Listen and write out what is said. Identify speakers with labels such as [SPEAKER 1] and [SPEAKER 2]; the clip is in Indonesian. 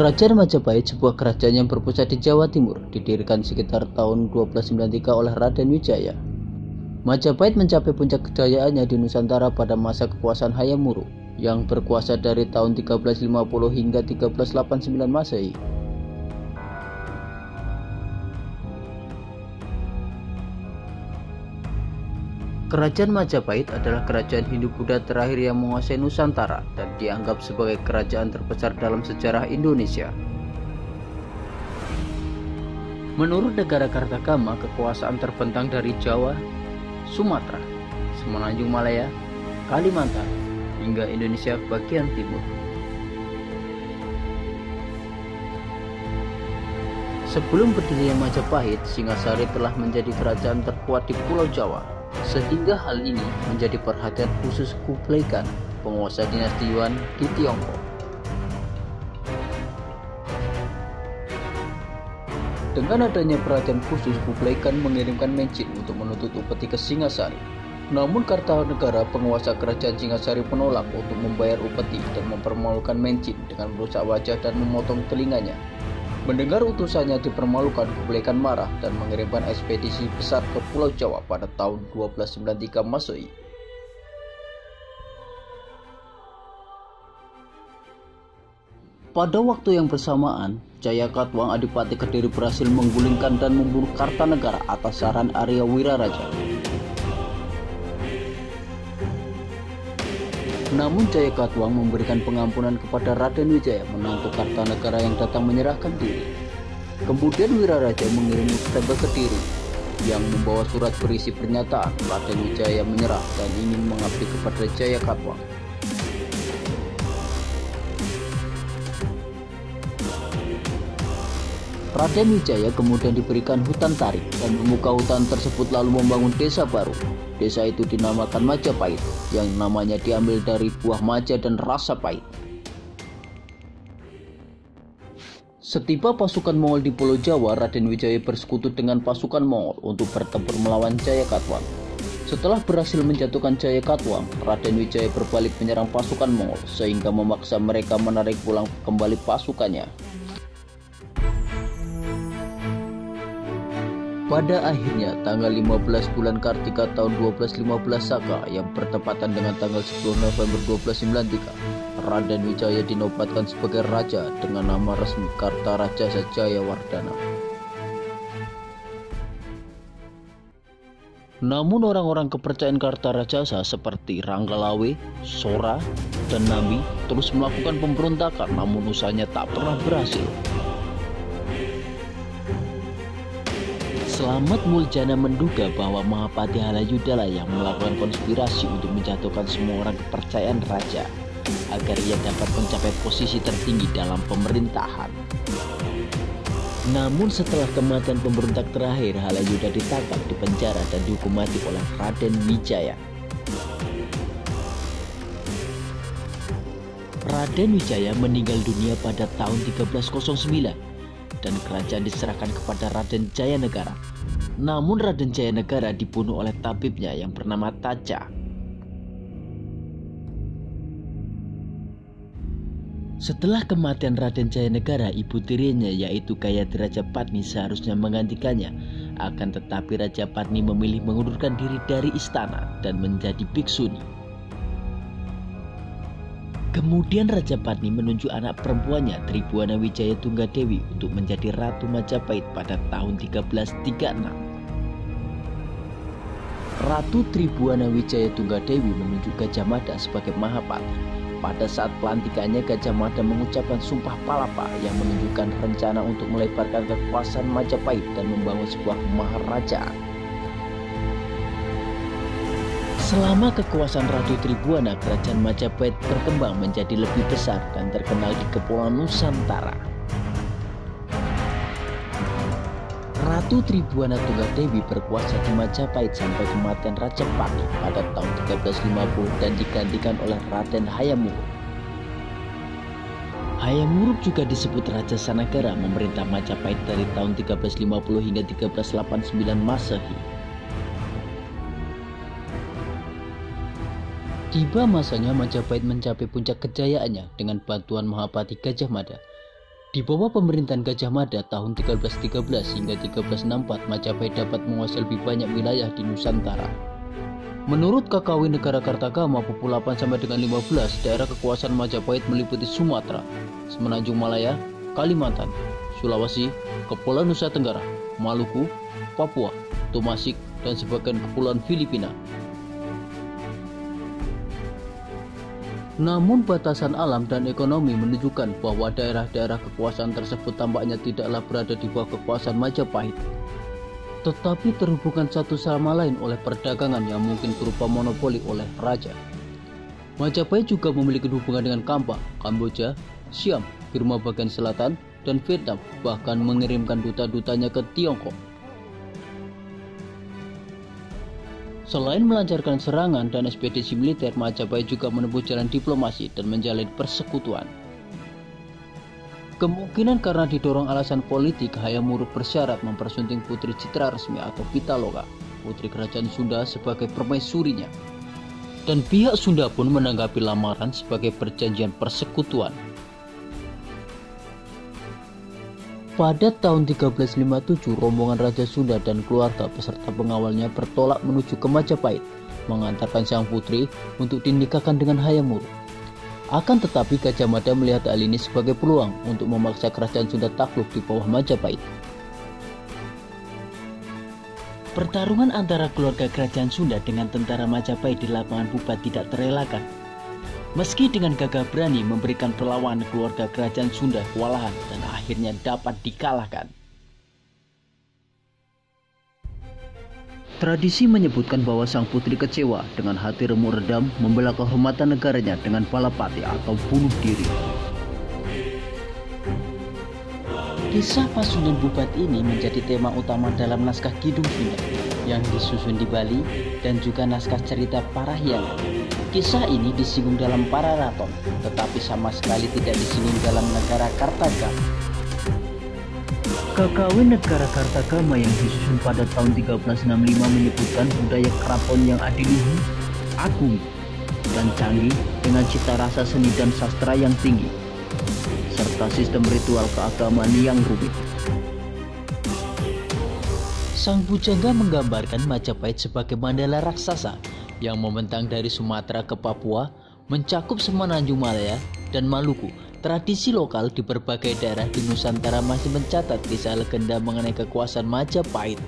[SPEAKER 1] Kerajaan Majapahit, sebuah kerajaan yang berpusat di Jawa Timur, didirikan sekitar tahun 1293 oleh Raden Wijaya. Majapahit mencapai puncak kejayaannya di Nusantara pada masa kekuasaan Hayam Wuruk yang berkuasa dari tahun 1350 hingga 1389 Masehi. Kerajaan Majapahit adalah kerajaan Hindu-Buddha terakhir yang menguasai Nusantara dan dianggap sebagai kerajaan terbesar dalam sejarah Indonesia. Menurut negara Kartagama, kekuasaan terbentang dari Jawa, Sumatera, Semenanjung Malaya, Kalimantan, hingga Indonesia bagian timur. Sebelum berdirinya Majapahit, Singasari telah menjadi kerajaan terkuat di Pulau Jawa. Sehingga hal ini menjadi perhatian khusus Kublai Khan, penguasa dinasti Yuan di Tiongkok. Dengan adanya perhatian khusus, Kublai Khan mengirimkan Mencit untuk menuntut upeti ke Singasari. Namun Kartanegara, penguasa kerajaan Singasari, menolak untuk membayar upeti dan mempermalukan Mencit dengan merusak wajah dan memotong telinganya. Mendengar utusannya dipermalukan, Kublai Khan marah dan mengirimkan ekspedisi besar ke Pulau Jawa pada tahun 1293 Masehi. Pada waktu yang bersamaan, Jayakatwang, Adipati Kediri, berhasil menggulingkan dan membunuh Kartanegara atas saran Arya Wiraraja. Namun Jayakatwang memberikan pengampunan kepada Raden Wijaya, menantu Kartanegara yang datang menyerahkan diri. Kemudian Wiraraja mengirim peta ke Kediri yang membawa surat berisi pernyataan Raden Wijaya menyerah dan ingin mengabdi kepada Jayakatwang. Raden Wijaya kemudian diberikan hutan tarik dan membuka hutan tersebut lalu membangun desa baru. Desa itu dinamakan Majapahit, yang namanya diambil dari buah maja dan rasa pahit. Setiba pasukan Mongol di Pulau Jawa, Raden Wijaya bersekutu dengan pasukan Mongol untuk bertempur melawan Jayakatwang. Setelah berhasil menjatuhkan Jayakatwang, Raden Wijaya berbalik menyerang pasukan Mongol sehingga memaksa mereka menarik pulang kembali pasukannya. Pada akhirnya, tanggal 15 bulan Kartika tahun 1215 Saka yang bertepatan dengan tanggal 10 November 1293, Raden Wijaya dinobatkan sebagai raja dengan nama resmi Kartarajasa Jayawardhana. Namun orang-orang kepercayaan Kartarajasa seperti Ranggalawe, Sora, dan Nami terus melakukan pemberontakan, namun usahanya tak pernah berhasil. Slamet Muljana menduga bahwa Mahapati Halayudala yang melakukan konspirasi untuk menjatuhkan semua orang kepercayaan raja agar ia dapat mencapai posisi tertinggi dalam pemerintahan. Namun setelah kematian pemberontak terakhir, Halayuda ditangkap, dipenjara dan dihukum mati oleh Raden Wijaya. Raden Wijaya meninggal dunia pada tahun 1309 dan kerajaan diserahkan kepada Raden Jayanegara. Namun Raden Jayanegara dibunuh oleh tabibnya yang bernama Taja. Setelah kematian Raden Jayanegara, ibu tirinya yaitu Gayatri Rajapatni seharusnya menggantikannya. Akan tetapi Rajapatni memilih mengundurkan diri dari istana dan menjadi bhiksuni. Kemudian Rajapatni menunjuk anak perempuannya Tribhuwana Wijaya Tunggadewi untuk menjadi Ratu Majapahit pada tahun 1336. Ratu Tribhuwana Wijaya Tunggadewi menunjuk Gajah Mada sebagai Mahapati. Pada saat pelantikannya, Gajah Mada mengucapkan Sumpah Palapa yang menunjukkan rencana untuk melebarkan kekuasaan Majapahit dan membangun sebuah maharajaan. Selama kekuasaan Ratu Tribhuwana, kerajaan Majapahit berkembang menjadi lebih besar dan terkenal di Kepulauan Nusantara. Ratu Tribhuwana Tunggadewi berkuasa di Majapahit sampai kematian Rajapati pada tahun 1350 dan digantikan oleh Raden Hayam Wuruk. Hayam Wuruk juga disebut Raja Sanagara, memerintah Majapahit dari tahun 1350 hingga 1389 Masehi. Tiba masanya Majapahit mencapai puncak kejayaannya dengan bantuan Mahapati Gajah Mada. Di bawah pemerintahan Gajah Mada tahun 1313 hingga 1364, Majapahit dapat menguasai lebih banyak wilayah di Nusantara. Menurut Kakawin Negara Kartagama pukul 8 sampai dengan 15, daerah kekuasaan Majapahit meliputi Sumatera, Semenanjung Malaya, Kalimantan, Sulawesi, Kepulauan Nusa Tenggara, Maluku, Papua, Tomasik, dan sebagian kepulauan Filipina. Namun batasan alam dan ekonomi menunjukkan bahwa daerah-daerah kekuasaan tersebut tampaknya tidaklah berada di bawah kekuasaan Majapahit, tetapi terhubungkan satu sama lain oleh perdagangan yang mungkin berupa monopoli oleh raja. Majapahit juga memiliki hubungan dengan Kamboja, Siam, Burma bagian selatan, dan Vietnam, bahkan mengirimkan duta-dutanya ke Tiongkok. Selain melancarkan serangan dan ekspedisi militer, Majapahit juga menempuh jalan diplomasi dan menjalin persekutuan. Kemungkinan karena didorong alasan politik, Hayam Wuruk bersyarat mempersunting Putri Citra Resmi atau Pitaloka, putri kerajaan Sunda, sebagai permaisurinya. Dan pihak Sunda pun menanggapi lamaran sebagai perjanjian persekutuan. Pada tahun 1357, rombongan Raja Sunda dan keluarga beserta pengawalnya bertolak menuju ke Majapahit, mengantarkan sang putri untuk dinikahkan dengan Hayam Wuruk. Akan tetapi Gajah Mada melihat hal ini sebagai peluang untuk memaksa kerajaan Sunda takluk di bawah Majapahit. Pertarungan antara keluarga kerajaan Sunda dengan tentara Majapahit di lapangan Pubat tidak terelakkan. Meski dengan gagah berani memberikan perlawanan, keluarga kerajaan Sunda kewalahan dan akhirnya dapat dikalahkan. Tradisi menyebutkan bahwa sang putri kecewa dengan hati remuk redam membela kehormatan negaranya dengan balapati atau bunuh diri. Kisah Pasundan Pubat ini menjadi tema utama dalam naskah Kidung Sunda yang disusun di Bali dan juga naskah cerita Parahyangan. Kisah ini disinggung dalam Pararaton, tetapi sama sekali tidak disinggung dalam negara Kartagama. Kakawin Negara Kartagama yang disusun pada tahun 1365 menyebutkan budaya keraton yang adiluhur, agung, dan canggih dengan cita rasa seni dan sastra yang tinggi, serta sistem ritual keagamaan yang rumit. Sang pujangga menggambarkan Majapahit sebagai mandala raksasa yang membentang dari Sumatera ke Papua, mencakup Semenanjung Malaya dan Maluku. Tradisi lokal di berbagai daerah di Nusantara masih mencatat kisah legenda mengenai kekuasaan Majapahit.